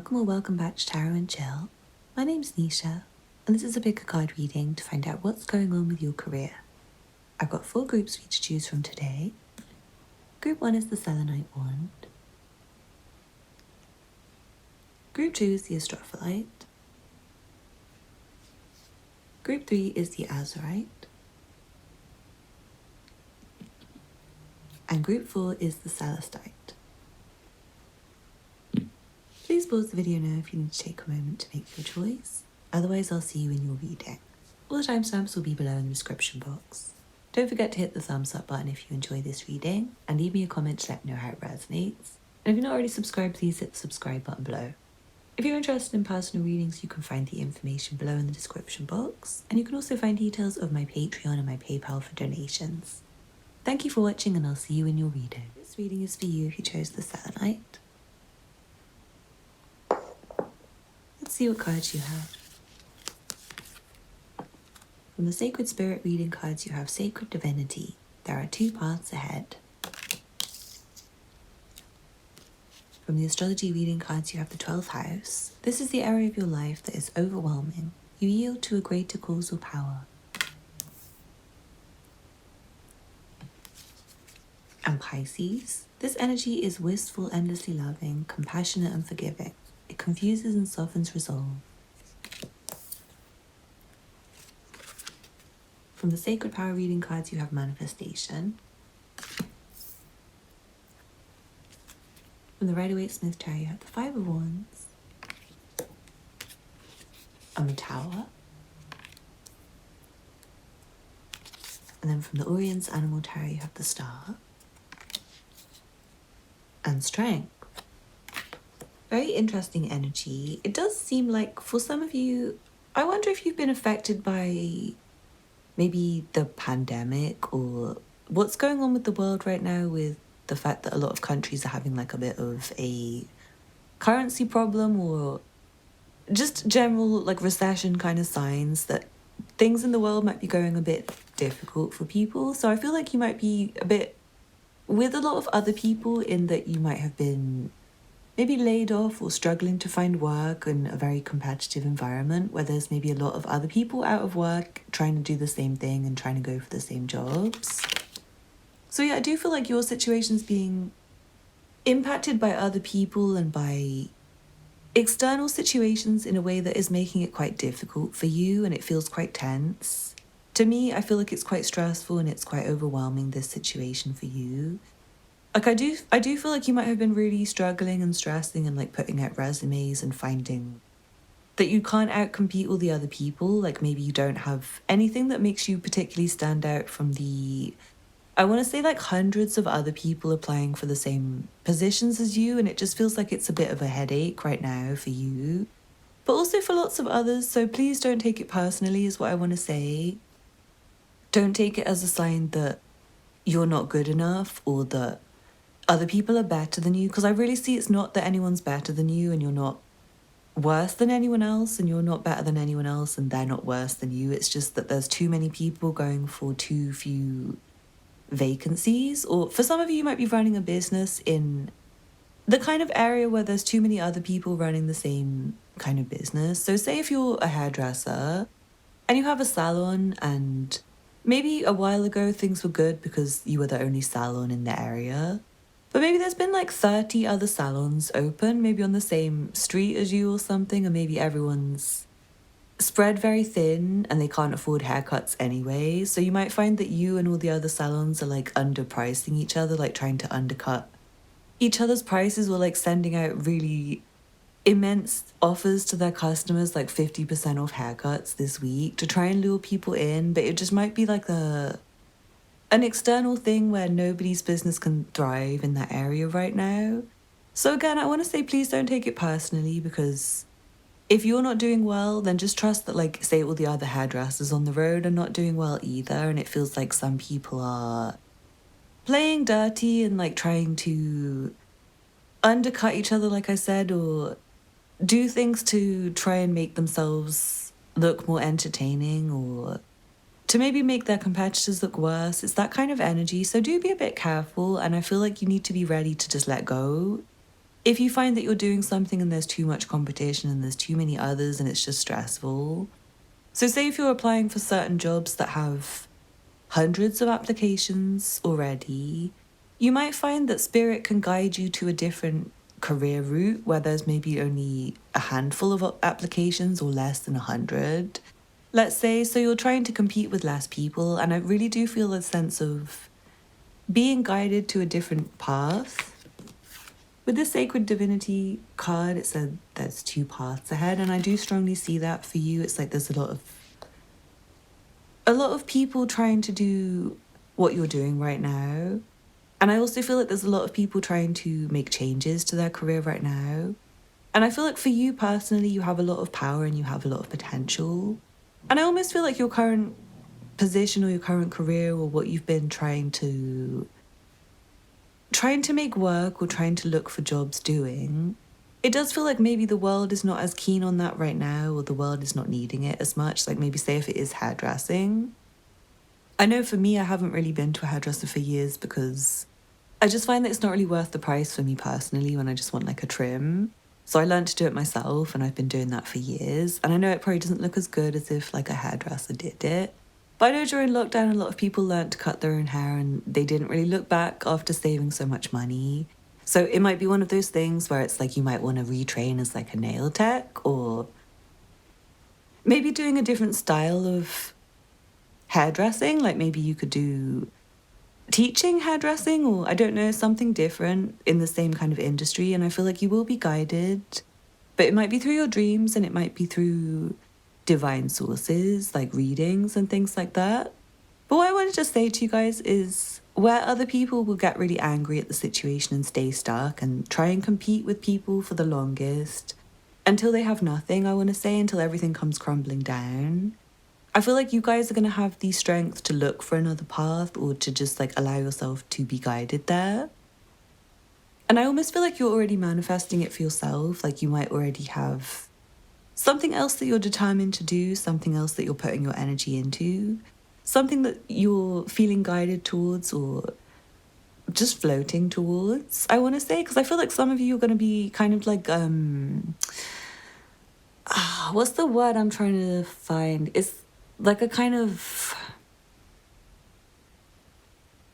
Welcome or welcome back to Tarot and Chill. My name's Nisha, and this is a pick a card reading to find out what's going on with your career. I've got 4 groups for you to choose from today. Group 1 is the Selenite wand. Group 2 is the Astrophylite. Group 3 is the Azurite. And group 4 is the Celestite. Please pause the video now if you need to take a moment to make your choice. Otherwise, I'll see you in your reading. All the timestamps will be below in the description box. Don't forget to hit the thumbs up button if you enjoy this reading, and leave me a comment to let me know how it resonates. And if you're not already subscribed, please hit the subscribe button below. If you're interested in personal readings, you can find the information below in the description box, and you can also find details of my Patreon and my PayPal for donations. Thank you for watching, and I'll see you in your reading. This reading is for you if you chose the Selenite. Let's see what cards you have. From the Sacred Spirit reading cards, you have Sacred Divinity. There are 2 paths ahead. From the Astrology reading cards, you have the 12th house. This is the area of your life that is overwhelming. You yield to a greater causal power. And Pisces. This energy is wistful, endlessly loving, compassionate and forgiving. It confuses and softens resolve. From the Sacred Power reading cards, you have Manifestation. From the Rider-Waite-Smith Tarot, you have the 5 of Wands. And the Tower. And then from the Orient's Animal Tarot, you have the Star. And Strength. Very interesting energy. It does seem like for some of you, I wonder if you've been affected by maybe the pandemic or what's going on with the world right now, with the fact that a lot of countries are having like a bit of a currency problem, or just general like recession kind of signs that things in the world might be going a bit difficult for people. So I feel like you might be a bit with a lot of other people in that you might have been maybe laid off or struggling to find work in a very competitive environment where there's maybe a lot of other people out of work trying to do the same thing and trying to go for the same jobs. So yeah, I do feel like your situation's being impacted by other people and by external situations in a way that is making it quite difficult for you, and it feels quite tense. To me, I feel like it's quite stressful and it's quite overwhelming, this situation for you. Like I do feel like you might have been really struggling and stressing and like putting out resumes and finding that you can't outcompete all the other people. Like maybe you don't have anything that makes you particularly stand out from the, I want to say like hundreds of other people applying for the same positions as you, and it just feels like it's a bit of a headache right now for you, but also for lots of others. So please don't take it personally is what I want to say. Don't take it as a sign that you're not good enough or that other people are better than you, because I really see it's not that anyone's better than you and you're not worse than anyone else, and you're not better than anyone else and they're not worse than you. It's just that there's too many people going for too few vacancies. Or for some of you, you might be running a business in the kind of area where there's too many other people running the same kind of business. So say if you're a hairdresser and you have a salon, and maybe a while ago things were good because you were the only salon in the area, but maybe there's been like 30 other salons open, maybe on the same street as you or something, and maybe everyone's spread very thin and they can't afford haircuts anyway. So you might find that you and all the other salons are like underpricing each other, like trying to undercut each other's prices, or like sending out really immense offers to their customers, like 50% off haircuts this week to try and lure people in. But it just might be like an external thing where nobody's business can thrive in that area right now. So again, I want to say please don't take it personally, because if you're not doing well, then just trust that, like, say all the other hairdressers on the road are not doing well either, and it feels like some people are playing dirty and like trying to undercut each other, like I said, or do things to try and make themselves look more entertaining, or to maybe make their competitors look worse. It's that kind of energy. So do be a bit careful, and I feel like you need to be ready to just let go if you find that you're doing something and there's too much competition and there's too many others and it's just stressful. So say if you're applying for certain jobs that have hundreds of applications already, you might find that spirit can guide you to a different career route where there's maybe only a handful of applications or less than 100. Let's say, so you're trying to compete with less people, and I really do feel a sense of being guided to a different path. With the Sacred Divinity card, it said there's 2 paths ahead, and I do strongly see that for you. It's like there's a lot of people trying to do what you're doing right now. And I also feel like there's a lot of people trying to make changes to their career right now. And I feel like for you personally, you have a lot of power and you have a lot of potential. And I almost feel like your current position or your current career or what you've been trying to make work or trying to look for jobs doing, it does feel like maybe the world is not as keen on that right now, or the world is not needing it as much. Like maybe say if it is hairdressing. I know for me, I haven't really been to a hairdresser for years because I just find that it's not really worth the price for me personally when I just want like a trim. So I learned to do it myself, and I've been doing that for years. And I know it probably doesn't look as good as if like a hairdresser did it. But I know during lockdown, a lot of people learned to cut their own hair and they didn't really look back after saving so much money. So it might be one of those things where it's like you might want to retrain as like a nail tech, or maybe doing a different style of hairdressing. Like maybe you could do teaching hairdressing, or I don't know, something different in the same kind of industry. And I feel like you will be guided, but it might be through your dreams and it might be through divine sources like readings and things like that. But what I wanted to say to you guys is where other people will get really angry at the situation and stay stuck and try and compete with people for the longest until they have nothing, I want to say, until everything comes crumbling down. I feel like you guys are going to have the strength to look for another path or to just like allow yourself to be guided there. And I almost feel like you're already manifesting it for yourself. Like you might already have something else that you're determined to do, something else that you're putting your energy into, something that you're feeling guided towards or just floating towards, I want to say. Because I feel like some of you are going to be kind of like, what's the word I'm trying to find? It's like a kind of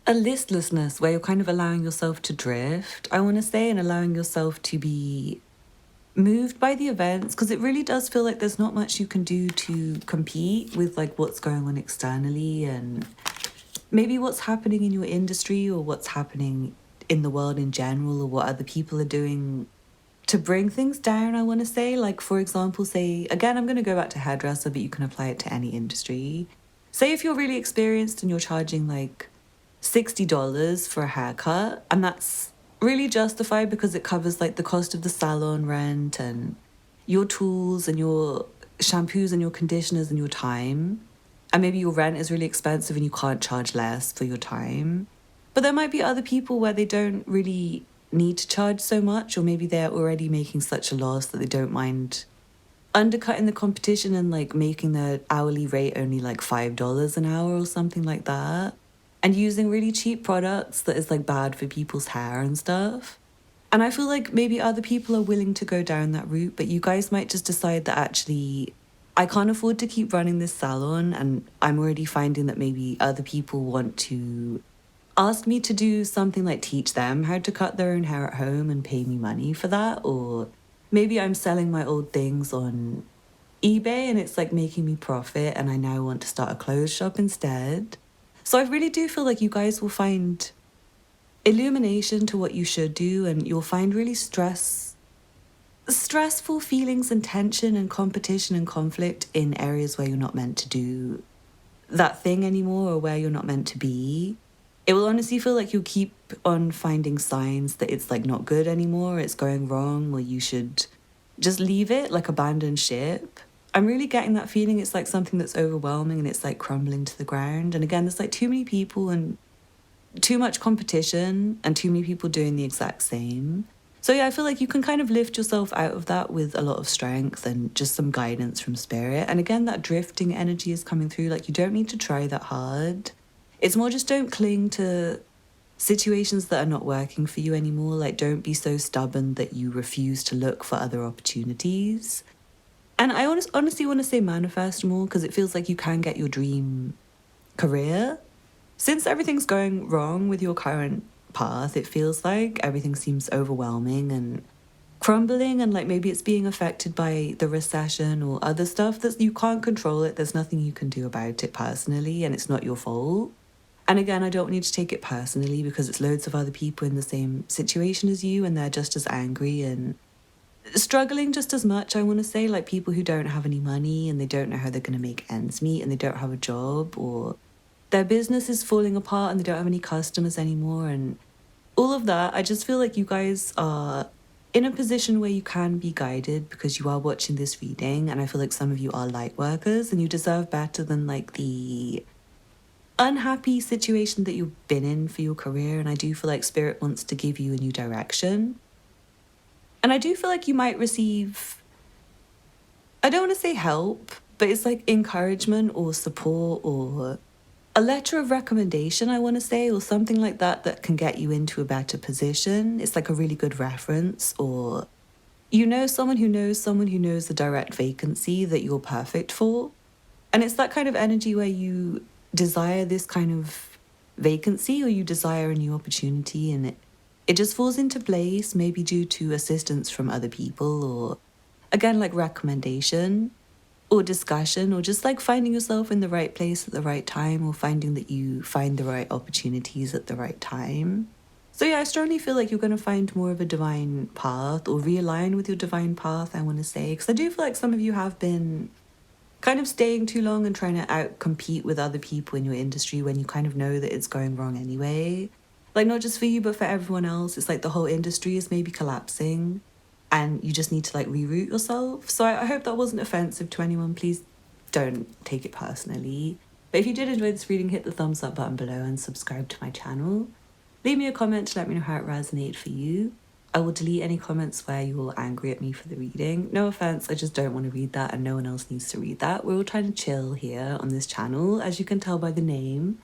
a listlessness where you're kind of allowing yourself to drift, I want to say, and allowing yourself to be moved by the events, because it really does feel like there's not much you can do to compete with like what's going on externally and maybe what's happening in your industry or what's happening in the world in general or what other people are doing to bring things down, I want to say. Like, for example, say, again, I'm going to go back to hairdresser, but you can apply it to any industry. Say if you're really experienced and you're charging like $60 for a haircut, and that's really justified because it covers like the cost of the salon rent and your tools and your shampoos and your conditioners and your time. And maybe your rent is really expensive and you can't charge less for your time. But there might be other people where they don't really need to charge so much, or maybe they're already making such a loss that they don't mind undercutting the competition and like making their hourly rate only like $5 an hour or something like that, and using really cheap products that is like bad for people's hair and stuff. And I feel like maybe other people are willing to go down that route, but you guys might just decide that actually I can't afford to keep running this salon, and I'm already finding that maybe other people want to ask me to do something like teach them how to cut their own hair at home and pay me money for that. Or maybe I'm selling my old things on eBay and it's like making me profit and I now want to start a clothes shop instead. So I really do feel like you guys will find illumination to what you should do, and you'll find really stressful feelings and tension and competition and conflict in areas where you're not meant to do that thing anymore or where you're not meant to be. It will honestly feel like you'll keep on finding signs that it's like not good anymore, it's going wrong, or you should just leave it, like abandon ship. I'm really getting that feeling. It's like something that's overwhelming and it's like crumbling to the ground. And again, there's like too many people and too much competition and too many people doing the exact same. So yeah, I feel like you can kind of lift yourself out of that with a lot of strength and just some guidance from spirit. And again, that drifting energy is coming through. Like, you don't need to try that hard. It's more just don't cling to situations that are not working for you anymore. Like, don't be so stubborn that you refuse to look for other opportunities. And I honestly want to say manifest more, because it feels like you can get your dream career. Since everything's going wrong with your current path, it feels like everything seems overwhelming and crumbling, and like maybe it's being affected by the recession or other stuff that you can't control it. There's nothing you can do about it personally, and it's not your fault. And again, I don't want you to take it personally, because it's loads of other people in the same situation as you, and they're just as angry and struggling just as much, I want to say. Like people who don't have any money and they don't know how they're going to make ends meet, and they don't have a job, or their business is falling apart and they don't have any customers anymore, and all of that. I just feel like you guys are in a position where you can be guided, because you are watching this reading, and I feel like some of you are light workers and you deserve better than like the unhappy situation that you've been in for your career. And I do feel like Spirit wants to give you a new direction. And I do feel like you might receive, I don't want to say help, but it's like encouragement or support or a letter of recommendation, I want to say, or something like that, that can get you into a better position. It's like a really good reference, or you know someone who knows a direct vacancy that you're perfect for. And it's that kind of energy where you desire this kind of vacancy, or you desire a new opportunity, and it just falls into place, maybe due to assistance from other people, or again, like recommendation or discussion, or just like finding yourself in the right place at the right time, or finding that you find the right opportunities at the right time. So yeah, I strongly feel like you're going to find more of a divine path, or realign with your divine path, I want to say, because I do feel like some of you have been kind of staying too long and trying to out-compete with other people in your industry when you kind of know that it's going wrong anyway. Like, not just for you, but for everyone else. It's like the whole industry is maybe collapsing, and you just need to like reroute yourself. So I hope that wasn't offensive to anyone. Please don't take it personally. But if you did enjoy this reading, hit the thumbs up button below and subscribe to my channel. Leave me a comment to let me know how it resonated for you. I will delete any comments where you're all angry at me for the reading. No offense, I just don't want to read that, and no one else needs to read that. We're all trying to chill here on this channel, as you can tell by the name.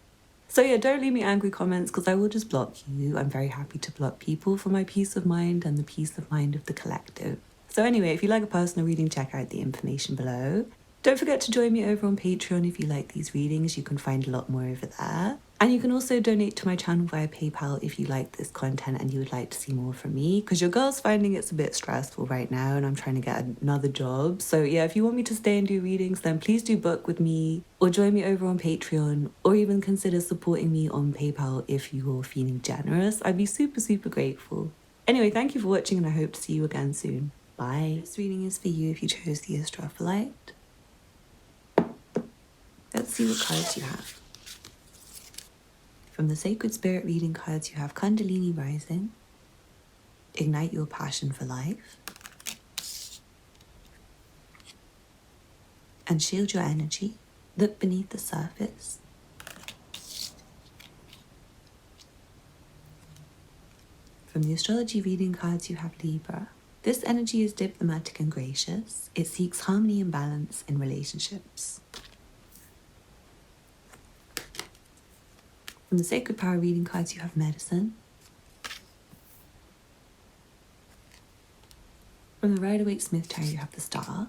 So yeah, don't leave me angry comments, because I will just block you. I'm very happy to block people for my peace of mind and the peace of mind of the collective. So anyway, if you like a personal reading, check out the information below. Don't forget to join me over on Patreon if you like these readings. You can find a lot more over there. And you can also donate to my channel via PayPal if you like this content and you would like to see more from me, because your girl's finding it's a bit stressful right now and I'm trying to get another job. So yeah, if you want me to stay and do readings, then please do book with me, or join me over on Patreon, or even consider supporting me on PayPal if you're feeling generous. I'd be super, super grateful. Anyway, thank you for watching, and I hope to see you again soon. Bye. This reading is for you if you chose the Astrophylite. Let's see what cards you have. From the Sacred Spirit reading cards, you have Kundalini Rising, Ignite Your Passion for Life, and Shield Your Energy, Look Beneath the Surface. From the astrology reading cards, you have Libra. This energy is diplomatic and gracious. It seeks harmony and balance in relationships. From the Sacred Power reading cards, you have Medicine. From the Rider-Waite-Smith tarot, you have the Star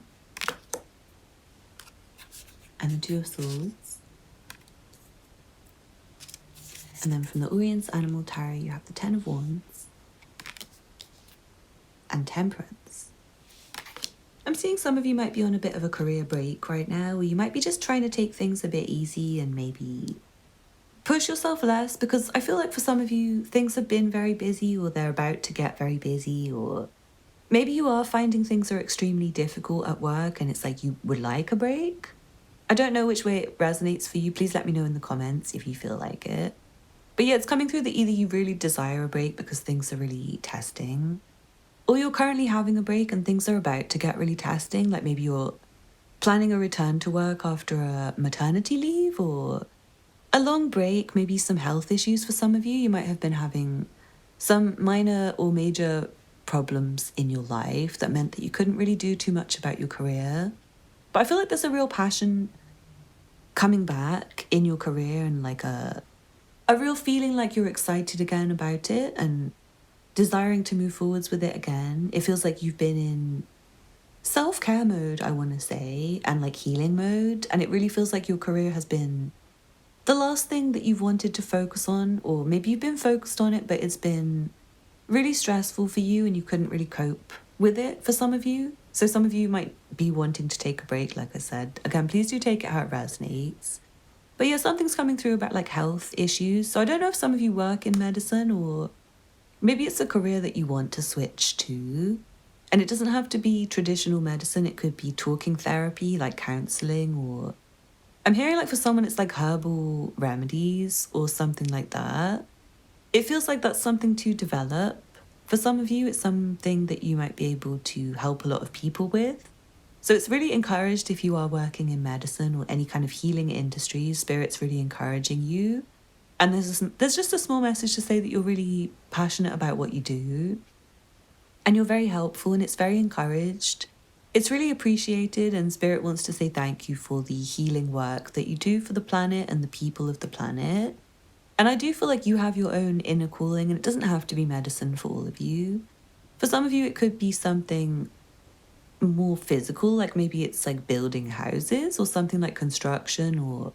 and the Two of Swords. And then from the Orient's Animal tarot, you have the Ten of Wands and Temperance. I'm seeing some of you might be on a bit of a career break right now, or you might be just trying to take things a bit easy and maybe push yourself less, because I feel like for some of you, things have been very busy, or they're about to get very busy, or maybe you are finding things are extremely difficult at work and it's like you would like a break. I don't know which way it resonates for you. Please let me know in the comments if you feel like it. But yeah, it's coming through that either you really desire a break because things are really testing, or you're currently having a break and things are about to get really testing. Like maybe you're planning a return to work after a maternity leave, or a long break, maybe some health issues for some of you. You might have been having some minor or major problems in your life that meant that you couldn't really do too much about your career. But I feel like there's a real passion coming back in your career, and like a a real feeling like you're excited again about it and desiring to move forwards with it again. It feels like you've been in self-care mode, I want to say, and like healing mode. And it really feels like your career has been the last thing that you've wanted to focus on, or maybe you've been focused on it, but it's been really stressful for you and you couldn't really cope with it for some of you. So some of you might be wanting to take a break, like I said. Again, please do take it how it resonates. But yeah, something's coming through about like health issues. So I don't know if some of you work in medicine, or maybe it's a career that you want to switch to. And it doesn't have to be traditional medicine. It could be talking therapy, like counseling, or I'm hearing like for someone it's like herbal remedies or something like that. It feels like that's something to develop. For some of you, it's something that you might be able to help a lot of people with. So it's really encouraged if you are working in medicine or any kind of healing industries. Spirit's really encouraging you. And there's just a small message to say that you're really passionate about what you do. And you're very helpful and it's very encouraged. It's really appreciated, and Spirit wants to say thank you for the healing work that you do for the planet and the people of the planet. And I do feel like you have your own inner calling, and it doesn't have to be medicine for all of you. For some of you, it could be something more physical, like maybe it's like building houses or something like construction or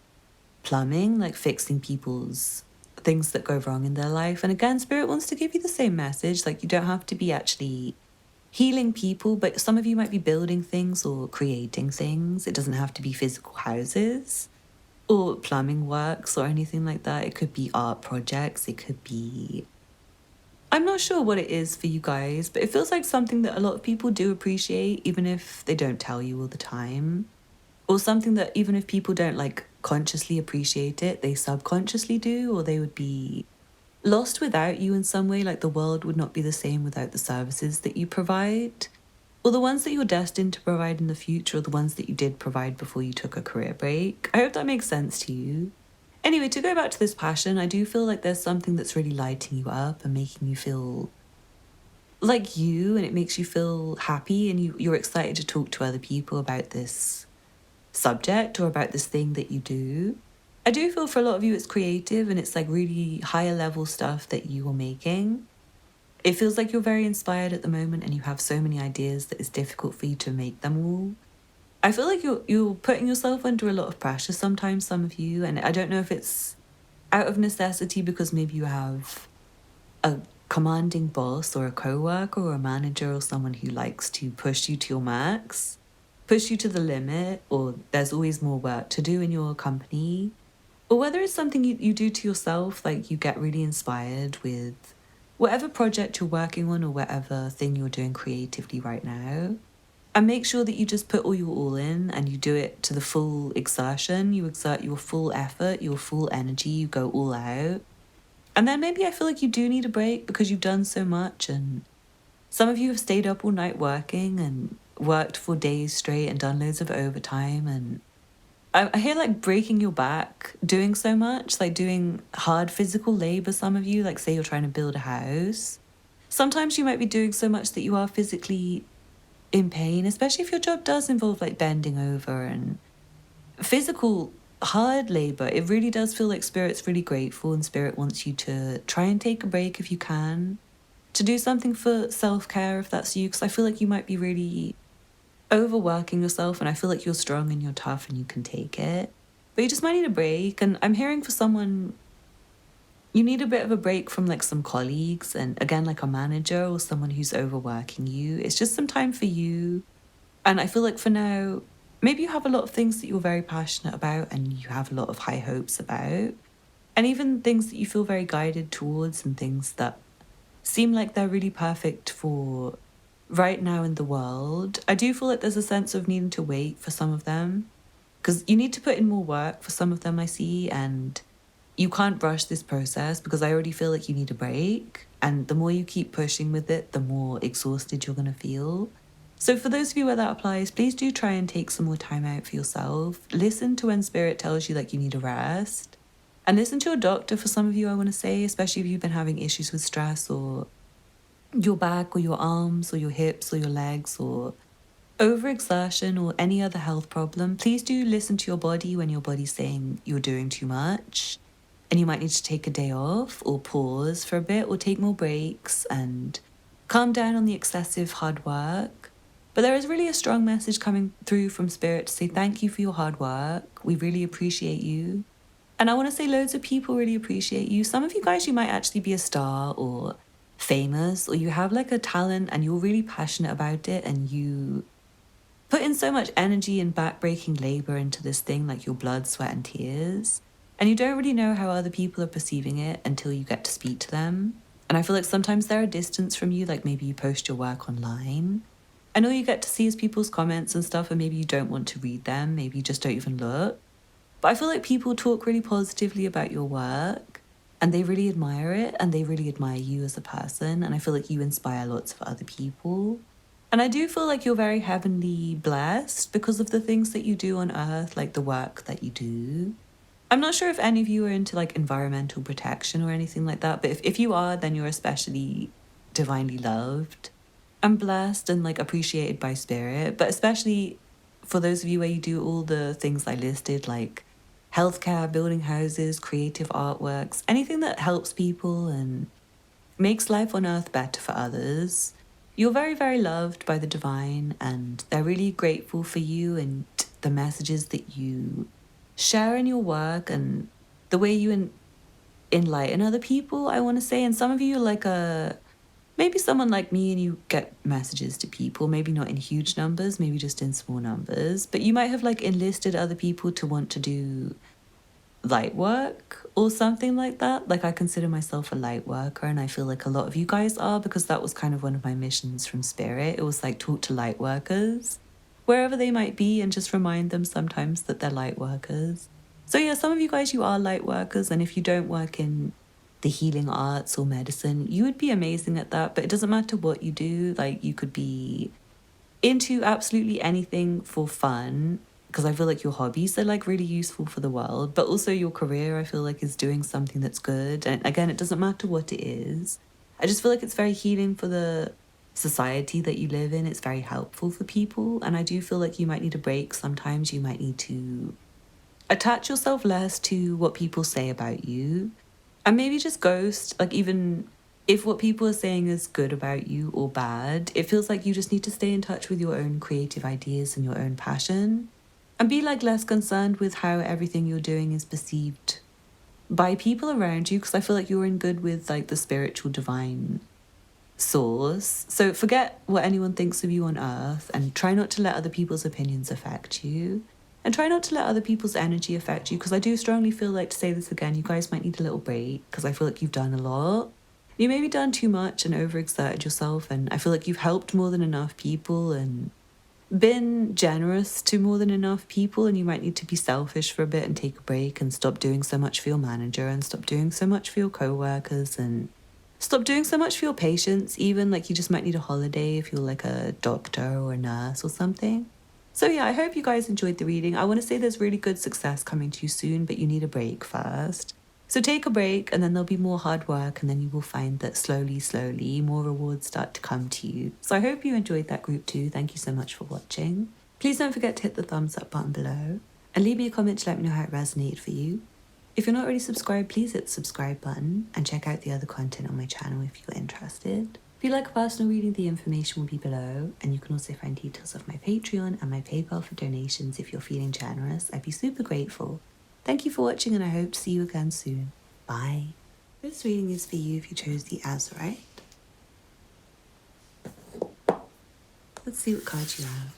plumbing, like fixing people's things that go wrong in their life. And again, Spirit wants to give you the same message. Like you don't have to be actually healing people, but some of you might be building things or creating things. It doesn't have to be physical houses or plumbing works or anything like that. It could be art projects. It could be... I'm not sure what it is for you guys, but it feels like something that a lot of people do appreciate, even if they don't tell you all the time. Or something that even if people don't like consciously appreciate it, they subconsciously do, or they would be lost without you in some way. Like the world would not be the same without the services that you provide, or the ones that you're destined to provide in the future, or the ones that you did provide before you took a career break. I hope that makes sense to you. Anyway, to go back to this passion, I do feel like there's something that's really lighting you up and making you feel like you, and it makes you feel happy, and you're excited to talk to other people about this subject or about this thing that you do. I do feel for a lot of you it's creative and it's like really higher level stuff that you are making. It feels like you're very inspired at the moment and you have so many ideas that it's difficult for you to make them all. I feel like you're putting yourself under a lot of pressure sometimes, some of you, and I don't know if it's out of necessity because maybe you have a commanding boss or a co-worker or a manager or someone who likes to push you to your max, push you to the limit, or there's always more work to do in your company. Or whether it's something you do to yourself, like you get really inspired with whatever project you're working on or whatever thing you're doing creatively right now. And make sure that you just put all your all in and you do it to the full exertion. You exert your full effort, your full energy, you go all out. And then maybe I feel like you do need a break because you've done so much, and some of you have stayed up all night working and worked for days straight and done loads of overtime, and I hear like breaking your back doing so much, like doing hard physical labor. Some of you, like say you're trying to build a house. Sometimes you might be doing so much that you are physically in pain, especially if your job does involve like bending over and physical hard labor. It really does feel like Spirit's really grateful, and Spirit wants you to try and take a break if you can, to do something for self-care if that's you, because I feel like you might be really overworking yourself, and I feel like you're strong and you're tough and you can take it, but you just might need a break. And I'm hearing for someone you need a bit of a break from like some colleagues and again like a manager or someone who's overworking you. It's just some time for you. And I feel like for now maybe you have a lot of things that you're very passionate about and you have a lot of high hopes about, and even things that you feel very guided towards and things that seem like they're really perfect for right now in the world. I do feel like there's a sense of needing to wait for some of them because you need to put in more work for some of them, I see, and you can't rush this process because I already feel like you need a break, and the more you keep pushing with it, the more exhausted you're going to feel. So for those of you where that applies, please do try and take some more time out for yourself. Listen to when Spirit tells you like you need a rest, and listen to your doctor for some of you, I want to say, especially if you've been having issues with stress or your back or your arms or your hips or your legs or overexertion or any other health problem. Please do listen to your body when your body's saying you're doing too much. and you might need to take a day off or pause for a bit or take more breaks and calm down on the excessive hard work. But there is really a strong message coming through from Spirit to say thank you for your hard work. We really appreciate you. And I want to say loads of people really appreciate you. Some of you guys, you might actually be a star or famous, or you have like a talent and you're really passionate about it and you put in so much energy and backbreaking labor into this thing, like your blood, sweat, and tears. And you don't really know how other people are perceiving it until you get to speak to them. And I feel like sometimes they're a distance from you, like maybe you post your work online. And all you get to see is people's comments and stuff, and maybe you don't want to read them, maybe you just don't even look. But I feel like people talk really positively about your work and they really admire it and they really admire you as a person. And I feel like you inspire lots of other people. And I do feel like you're very heavenly blessed because of the things that you do on earth, like the work that you do. I'm not sure if any of you are into like environmental protection or anything like that, but if you are, then you're especially divinely loved and blessed and like appreciated by spirit. But especially for those of you where you do all the things I listed, like healthcare, building houses, creative artworks, anything that helps people and makes life on earth better for others. You're very, very loved by the divine, and they're really grateful for you and the messages that you share in your work and the way you enlighten other people, I want to say. And some of you are like maybe someone like me and you get messages to people, maybe not in huge numbers, maybe just in small numbers, but you might have like enlisted other people to want to do light work or something like that. Like I consider myself a light worker and I feel like a lot of you guys are, because that was kind of one of my missions from Spirit. It was like talk to light workers wherever they might be and just remind them sometimes that they're light workers. So yeah, some of you guys, you are light workers, and if you don't work in the healing arts or medicine, you would be amazing at that. But it doesn't matter what you do. Like you could be into absolutely anything for fun, because I feel like your hobbies are like really useful for the world, but also your career I feel like is doing something that's good. And again, it doesn't matter what it is. I just feel like it's very healing for the society that you live in. It's very helpful for people, and I do feel like you might need a break sometimes. You might need to attach yourself less to what people say about you and maybe just ghost, like even if what people are saying is good about you or bad, it feels like you just need to stay in touch with your own creative ideas and your own passion and be like less concerned with how everything you're doing is perceived by people around you, because I feel like you're in good with like the spiritual divine source. So forget what anyone thinks of you on earth and try not to let other people's opinions affect you. And try not to let other people's energy affect you, because I do strongly feel like, to say this again, you guys might need a little break, because I feel like you've done a lot. You maybe done too much and overexerted yourself, and I feel like you've helped more than enough people and been generous to more than enough people, and you might need to be selfish for a bit and take a break and stop doing so much for your manager and stop doing so much for your co-workers and stop doing so much for your patients even. Like you just might need a holiday if you're like a doctor or a nurse or something. So yeah, I hope you guys enjoyed the reading. I want to say there's really good success coming to you soon, but you need a break first. So take a break and then there'll be more hard work, and then you will find that slowly, more rewards start to come to you. So I hope you enjoyed that group too. Thank you so much for watching. Please don't forget to hit the thumbs up button below and leave me a comment to let me know how it resonated for you. If you're not already subscribed, please hit the subscribe button and check out the other content on my channel if you're interested. If you like a personal reading, the information will be below, and you can also find details of my Patreon and my PayPal for donations if you're feeling generous. I'd be super grateful. Thank you for watching, and I hope to see you again soon. Bye. This reading is for you if you chose the Azurite. Let's see what cards you have.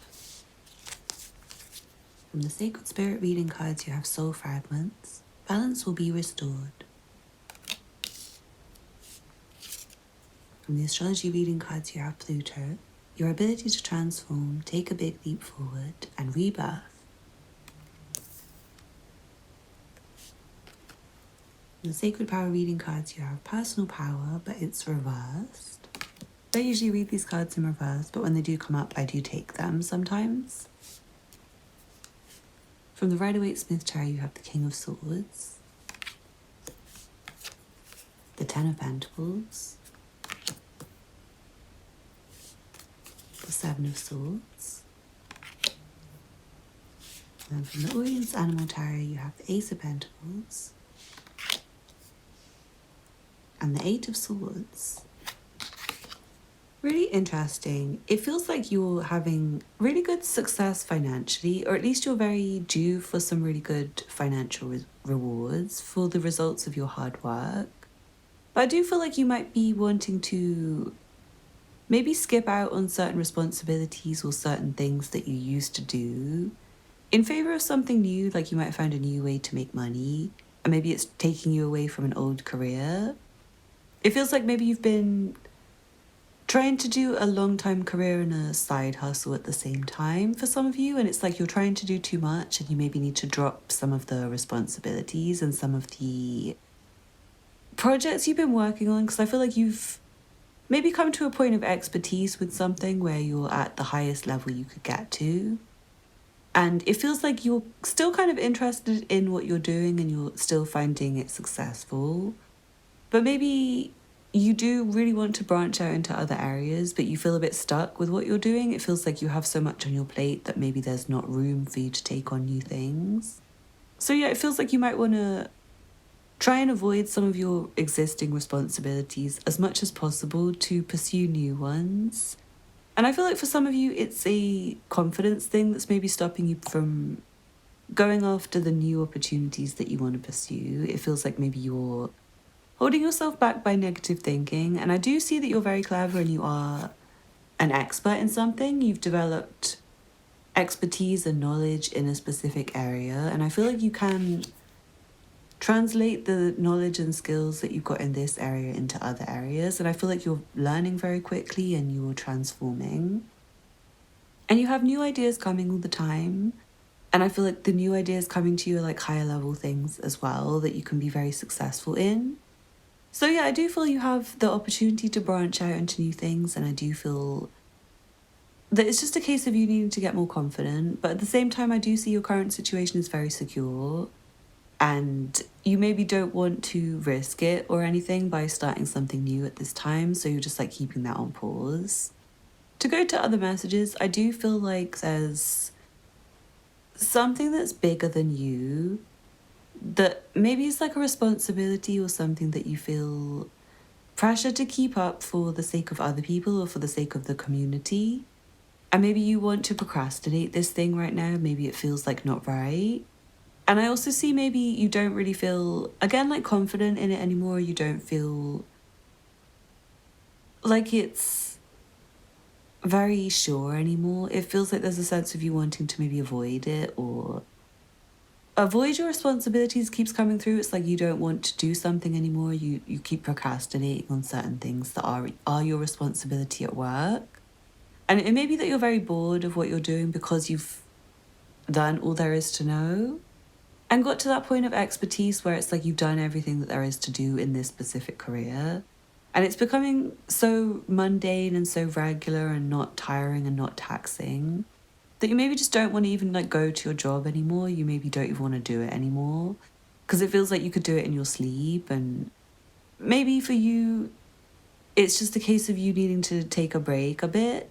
From the Sacred Spirit reading cards, you have Soul Fragments. Balance will be restored. From the astrology reading cards, you have Pluto, your ability to transform, take a big leap forward, and rebirth. From the Sacred Power reading cards, you have personal power, but it's reversed. I usually read these cards in reverse, but when they do come up, I do take them sometimes. From the Rider-Waite-Smith tarot, you have the King of Swords, the Ten of Pentacles, the Seven of Swords, and from the Orion's Animal Tarot, you have the Ace of Pentacles, and the Eight of Swords. Really interesting. It feels like you're having really good success financially, or at least you're very due for some really good financial rewards for the results of your hard work. But I do feel like you might be wanting to maybe skip out on certain responsibilities or certain things that you used to do in favor of something new, like you might have found a new way to make money, and maybe it's taking you away from an old career. It feels like maybe you've been trying to do a long-time career and a side hustle at the same time for some of you, and it's like you're trying to do too much and you maybe need to drop some of the responsibilities and some of the projects you've been working on, because I feel like you've maybe come to a point of expertise with something where you're at the highest level you could get to. And it feels like you're still kind of interested in what you're doing and you're still finding it successful. But maybe you do really want to branch out into other areas, but you feel a bit stuck with what you're doing. It feels like you have so much on your plate that maybe there's not room for you to take on new things. So yeah, it feels like you might want to try and avoid some of your existing responsibilities as much as possible to pursue new ones. And I feel like for some of you, it's a confidence thing that's maybe stopping you from going after the new opportunities that you want to pursue. It feels like maybe you're holding yourself back by negative thinking. And I do see that you're very clever and you are an expert in something. You've developed expertise and knowledge in a specific area. And I feel like you can translate the knowledge and skills that you've got in this area into other areas. And I feel like you're learning very quickly and you're transforming. And you have new ideas coming all the time. And I feel like the new ideas coming to you are like higher level things as well that you can be very successful in. So yeah, I do feel you have the opportunity to branch out into new things, and I do feel that it's just a case of you needing to get more confident. But at the same time, I do see your current situation is very secure, and you maybe don't want to risk it or anything by starting something new at this time, so you're just like keeping that on pause. To go to other messages, I do feel like there's something that's bigger than you, that maybe it's like a responsibility or something that you feel pressure to keep up for the sake of other people or for the sake of the community. And maybe you want to procrastinate this thing right now. Maybe it feels like not right. And I also see maybe you don't really feel, again, like confident in it anymore. You don't feel like it's very sure anymore. It feels like there's a sense of you wanting to maybe avoid it or avoid your responsibilities keeps coming through. It's like you don't want to do something anymore. You keep procrastinating on certain things that are your responsibility at work. And it may be that you're very bored of what you're doing because you've done all there is to know and got to that point of expertise where it's like you've done everything that there is to do in this specific career. And it's becoming so mundane and so regular and not tiring and not taxing that you maybe just don't want to even like go to your job anymore. You maybe don't even want to do it anymore because it feels like you could do it in your sleep. And maybe for you, it's just a case of you needing to take a break a bit.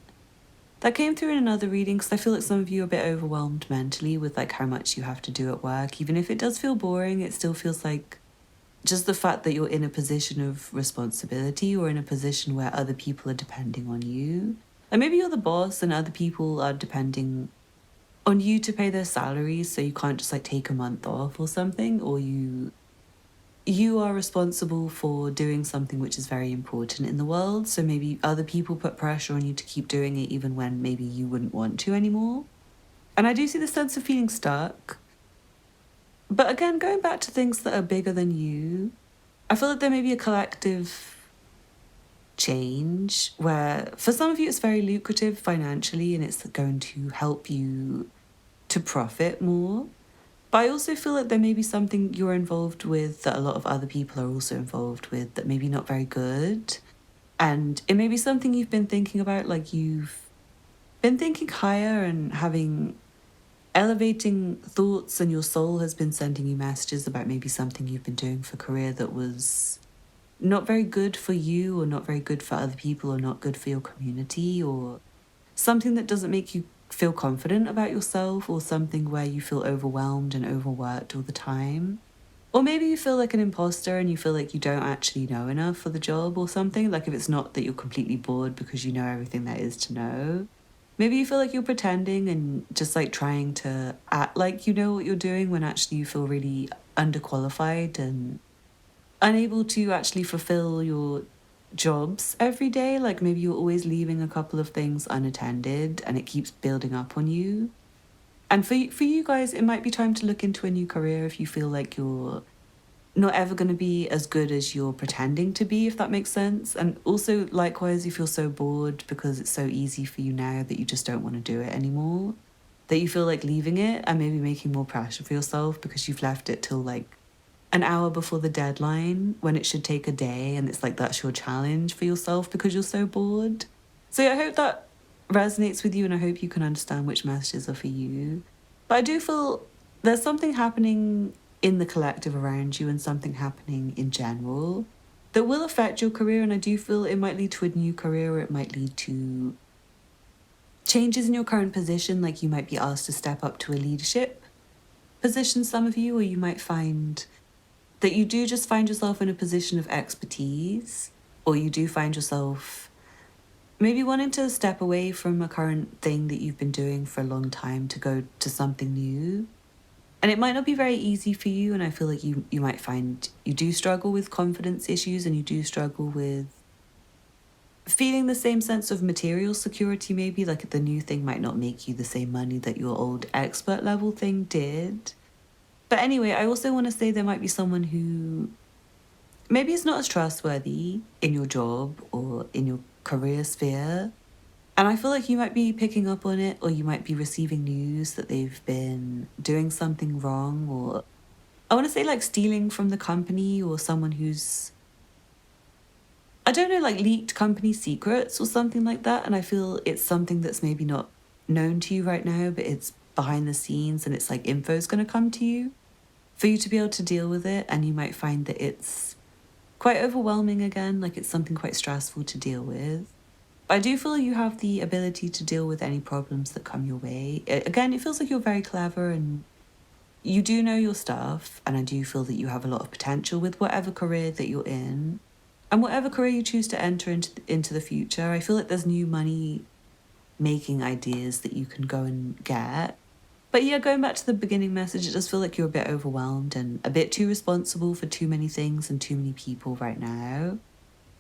That came through in another reading because I feel like some of you are a bit overwhelmed mentally with like how much you have to do at work. Even if it does feel boring, it still feels like just the fact that you're in a position of responsibility or in a position where other people are depending on you. And maybe you're the boss and other people are depending on you to pay their salaries, so you can't just like take a month off or something, or you are responsible for doing something which is very important in the world. So maybe other people put pressure on you to keep doing it even when maybe you wouldn't want to anymore. And I do see the sense of feeling stuck. But again, going back to things that are bigger than you, I feel like there may be a collective change where for some of you it's very lucrative financially and it's going to help you to profit more. But I also feel like there may be something you're involved with that a lot of other people are also involved with that may be not very good. And it may be something you've been thinking about, like you've been thinking higher and having elevating thoughts, and your soul has been sending you messages about maybe something you've been doing for career that was not very good for you or not very good for other people or not good for your community, or something that doesn't make you feel confident about yourself, or something where you feel overwhelmed and overworked all the time. Or maybe you feel like an imposter and you feel like you don't actually know enough for the job or something. Like if it's not that you're completely bored because you know everything there is to know. Maybe you feel like you're pretending and just like trying to act like you know what you're doing when actually you feel really underqualified and unable to actually fulfill your jobs every day. Like maybe you're always leaving a couple of things unattended and it keeps building up on you. And for you guys, it might be time to look into a new career if you feel like you're not ever going to be as good as you're pretending to be, if that makes sense. And also, likewise, you feel so bored because it's so easy for you now that you just don't want to do it anymore. That you feel like leaving it and maybe making more pressure for yourself because you've left it till like an hour before the deadline when it should take a day. And it's like that's your challenge for yourself because you're so bored. So yeah, I hope that resonates with you and I hope you can understand which messages are for you. But I do feel there's something happening in the collective around you and something happening in general that will affect your career. And I do feel it might lead to a new career or it might lead to changes in your current position. Like you might be asked to step up to a leadership position, some of you, or you might find that you do just find yourself in a position of expertise, or you do find yourself maybe wanting to step away from a current thing that you've been doing for a long time to go to something new. And it might not be very easy for you, and I feel like you might find you do struggle with confidence issues and you do struggle with feeling the same sense of material security maybe, like the new thing might not make you the same money that your old expert level thing did. But anyway, I also want to say there might be someone who maybe is not as trustworthy in your job or in your career sphere. And I feel like you might be picking up on it, or you might be receiving news that they've been doing something wrong, or I want to say like stealing from the company, or someone who's, I don't know, like leaked company secrets or something like that. And I feel it's something that's maybe not known to you right now, but it's behind the scenes and it's like info's going to come to you for you to be able to deal with it. And you might find that it's quite overwhelming again, like it's something quite stressful to deal with. I do feel you have the ability to deal with any problems that come your way. Again, it feels like you're very clever and you do know your stuff. And I do feel that you have a lot of potential with whatever career that you're in and whatever career you choose to enter into the future. I feel like there's new money making ideas that you can go and get. But yeah, going back to the beginning message, it does feel like you're a bit overwhelmed and a bit too responsible for too many things and too many people right now.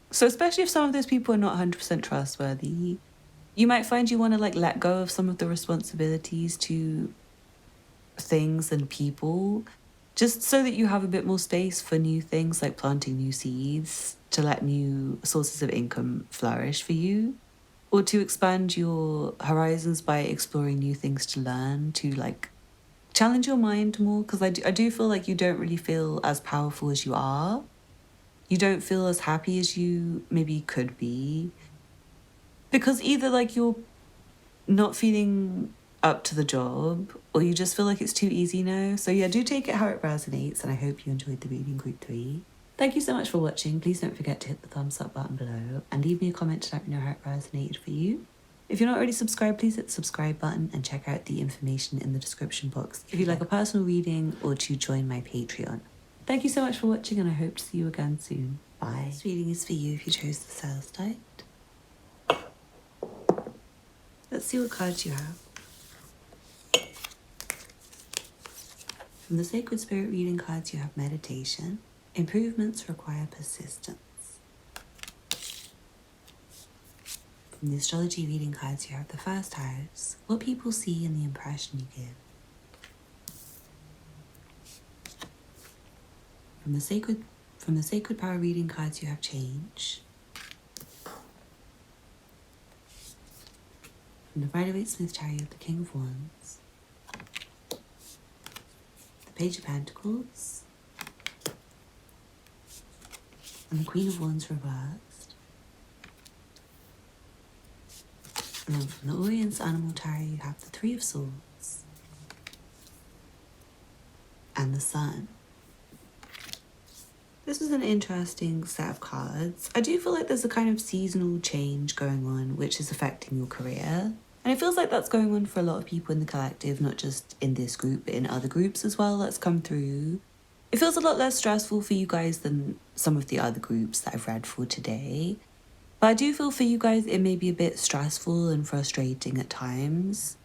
So especially if some of those people are not 100% trustworthy, you might find you want to like let go of some of the responsibilities to things and people, just so that you have a bit more space for new things like planting new seeds, to let new sources of income flourish for you, or to expand your horizons by exploring new things to learn, to like challenge your mind more. Because I do feel like you don't really feel as powerful as you are. You don't feel as happy as you maybe could be. Because either like you're not feeling up to the job or you just feel like it's too easy now. So yeah, do take it how it resonates, and I hope you enjoyed the reading group 3. Thank you so much for watching. Please don't forget to hit the thumbs up button below and leave me a comment to let me know how it resonated for you. If you're not already subscribed, please hit the subscribe button and check out the information in the description box if you'd like a personal reading or to join my Patreon. Thank you so much for watching, and I hope to see you again soon. Bye. This reading is for you if you chose the Celestite. Let's see what cards you have. From the Sacred Spirit reading cards, you have meditation. Improvements require persistence. From the astrology reading cards, you have the first house. What people see and the impression you give. From the sacred power reading cards, you have change. From the Rider-Waite-Smith tarot, you have the King of Wands, the Page of Pentacles, and the Queen of Wands reversed. And then from the Orient's Animal tarot, you have the Three of Swords and the Sun. This was an interesting set of cards. I do feel like there's a kind of seasonal change going on which is affecting your career. And it feels like that's going on for a lot of people in the collective, not just in this group, but in other groups as well that's come through. It feels a lot less stressful for you guys than some of the other groups that I've read for today. But I do feel for you guys it may be a bit stressful and frustrating at times.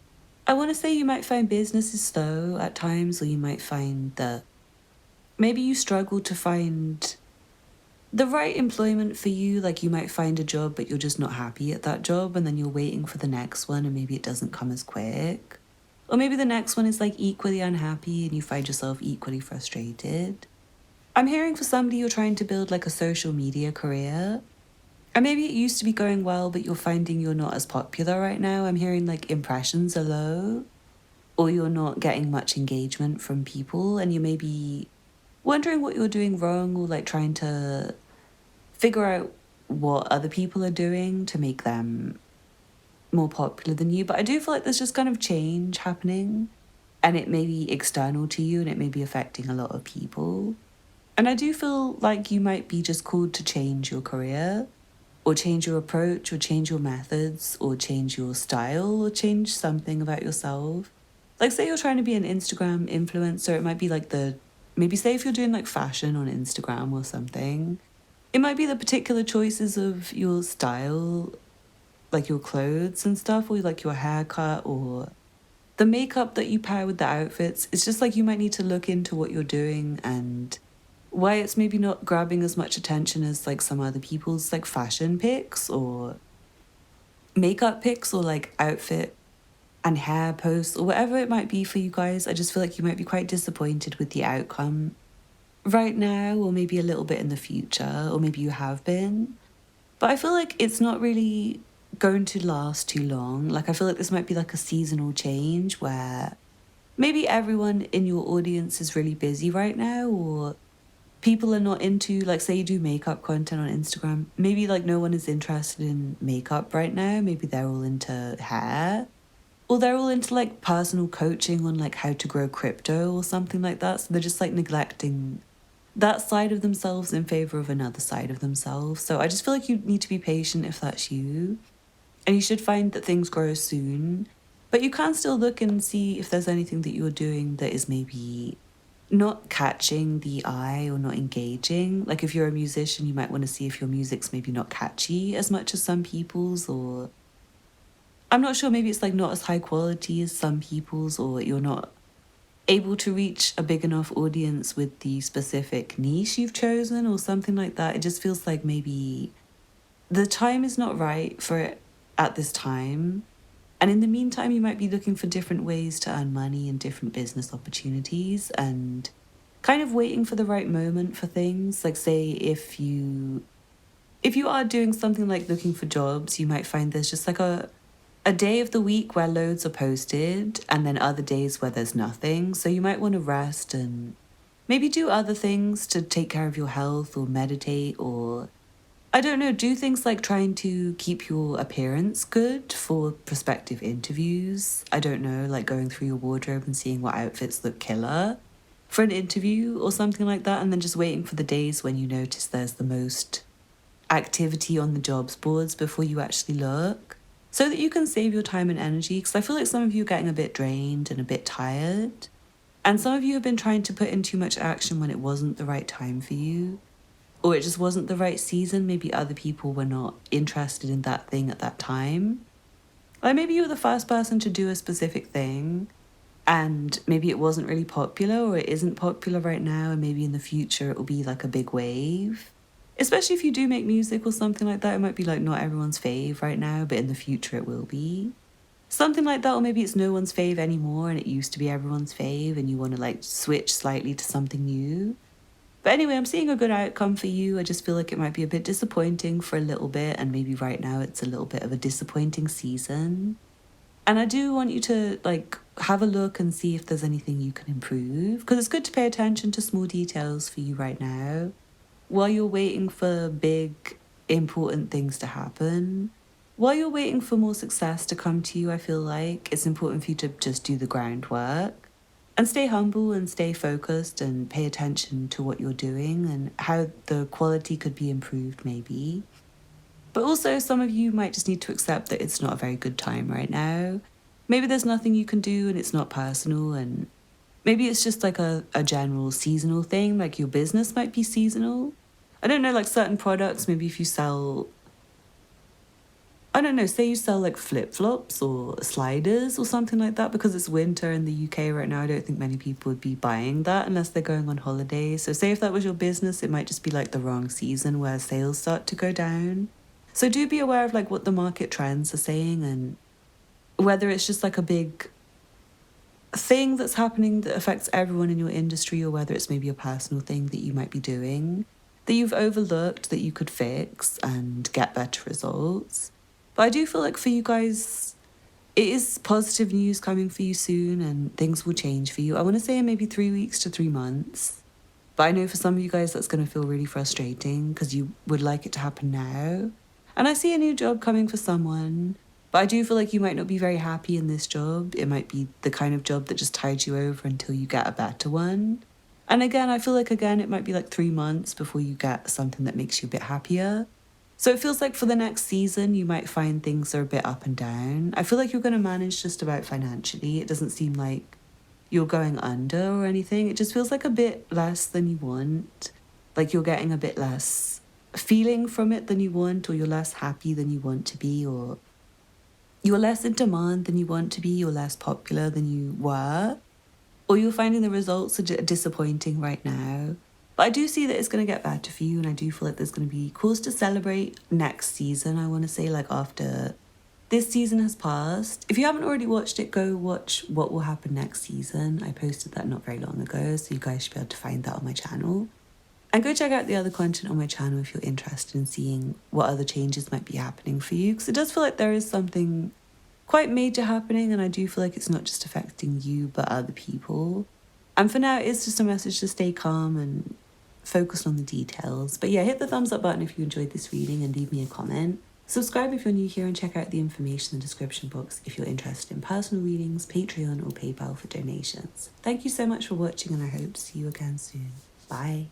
I want to say you might find business is slow at times, or you might find that maybe you struggle to find the right employment for you. Like you might find a job, but you're just not happy at that job, and then you're waiting for the next one, and maybe it doesn't come as quick. Or maybe the next one is like equally unhappy and you find yourself equally frustrated. I'm hearing for somebody you're trying to build like a social media career. And maybe it used to be going well, but you're finding you're not as popular right now. I'm hearing like impressions are low, or you're not getting much engagement from people, and you may be wondering what you're doing wrong, or like trying to figure out what other people are doing to make them more popular than you. But I do feel like there's just kind of change happening, and it may be external to you and it may be affecting a lot of people. And I do feel like you might be just called to change your career, or change your approach, or change your methods, or change your style, or change something about yourself. Like, say you're trying to be an Instagram influencer, it might be like maybe say if you're doing like fashion on Instagram or something, it might be the particular choices of your style, like your clothes and stuff, or like your haircut, or the makeup that you pair with the outfits. It's just like you might need to look into what you're doing and why it's maybe not grabbing as much attention as like some other people's like fashion pics or makeup pics or like outfit and hair posts or whatever it might be for you guys. I just feel like you might be quite disappointed with the outcome right now, or maybe a little bit in the future, or maybe you have been. But I feel like it's not really going to last too long. Like I feel like this might be like a seasonal change where maybe everyone in your audience is really busy right now, or people are not into, like, say you do makeup content on Instagram, maybe like no one is interested in makeup right now. Maybe they're all into hair, or they're all into like personal coaching on like how to grow crypto or something like that. So they're just like neglecting that side of themselves in favor of another side of themselves. So I just feel like you need to be patient if that's you, and you should find that things grow soon. But you can still look and see if there's anything that you're doing that is maybe not catching the eye or not engaging. Like if you're a musician, you might want to see if your music's maybe not catchy as much as some people's, or I'm not sure, maybe it's like not as high quality as some people's, or you're not able to reach a big enough audience with the specific niche you've chosen or something like that. It just feels like maybe the time is not right for it at this time. And in the meantime, you might be looking for different ways to earn money and different business opportunities, and kind of waiting for the right moment for things. Like say if you are doing something like looking for jobs, you might find there's just like a day of the week where loads are posted, and then other days where there's nothing. So you might want to rest and maybe do other things to take care of your health, or meditate, or I don't know, do things like trying to keep your appearance good for prospective interviews. I don't know, like going through your wardrobe and seeing what outfits look killer for an interview or something like that, and then just waiting for the days when you notice there's the most activity on the jobs boards before you actually look, so that you can save your time and energy. Because I feel like some of you are getting a bit drained and a bit tired, and some of you have been trying to put in too much action when it wasn't the right time for you, or it just wasn't the right season. Maybe other people were not interested in that thing at that time. Like maybe you were the first person to do a specific thing, and maybe it wasn't really popular, or it isn't popular right now, and maybe in the future it will be like a big wave. Especially if you do make music or something like that, it might be like not everyone's fave right now, but in the future it will be. Something like that, or maybe it's no one's fave anymore and it used to be everyone's fave, and you want to like switch slightly to something new. But anyway, I'm seeing a good outcome for you. I just feel like it might be a bit disappointing for a little bit, and maybe right now it's a little bit of a disappointing season. And I do want you to like have a look and see if there's anything you can improve, because it's good to pay attention to small details for you right now while you're waiting for big, important things to happen. While you're waiting for more success to come to you, I feel like it's important for you to just do the groundwork and stay humble and stay focused and pay attention to what you're doing and how the quality could be improved maybe. But also some of you might just need to accept that it's not a very good time right now. Maybe there's nothing you can do and it's not personal, and maybe it's just like a general seasonal thing, like your business might be seasonal. I don't know, like certain products, maybe if you sell, I don't know, say you sell like flip-flops or sliders or something like that, because it's winter in the UK right now, I don't think many people would be buying that unless they're going on holiday. So say if that was your business, it might just be like the wrong season where sales start to go down. So do be aware of like what the market trends are saying, and whether it's just like a big thing that's happening that affects everyone in your industry, or whether it's maybe a personal thing that you might be doing that you've overlooked that you could fix and get better results. But I do feel like for you guys, it is positive news coming for you soon, and things will change for you. I want to say in maybe 3 weeks to 3 months. But I know for some of you guys that's going to feel really frustrating because you would like it to happen now. And I see a new job coming for someone, but I do feel like you might not be very happy in this job. It might be the kind of job that just tides you over until you get a better one. And again, I feel like, it might be like 3 months before you get something that makes you a bit happier. So it feels like for the next season, you might find things are a bit up and down. I feel like you're going to manage just about financially. It doesn't seem like you're going under or anything. It just feels like a bit less than you want. Like you're getting a bit less feeling from it than you want, or you're less happy than you want to be, or you're less in demand than you want to be, you're less popular than you were, or you're finding the results are disappointing right now. But I do see that it's going to get better for you, and I do feel like there's going to be cause to celebrate next season. I want to say, like, after this season has passed. If you haven't already watched it, go watch what will happen next season. I posted that not very long ago, so you guys should be able to find that on my channel. And go check out the other content on my channel if you're interested in seeing what other changes might be happening for you, because it does feel like there is something quite major happening, and I do feel like it's not just affecting you but other people. And for now, it's just a message to stay calm and focus on the details. But yeah, hit the thumbs up button if you enjoyed this reading and leave me a comment. Subscribe if you're new here, and check out the information in the description box if you're interested in personal readings, Patreon or PayPal for donations. Thank you so much for watching, and I hope to see you again soon. Bye.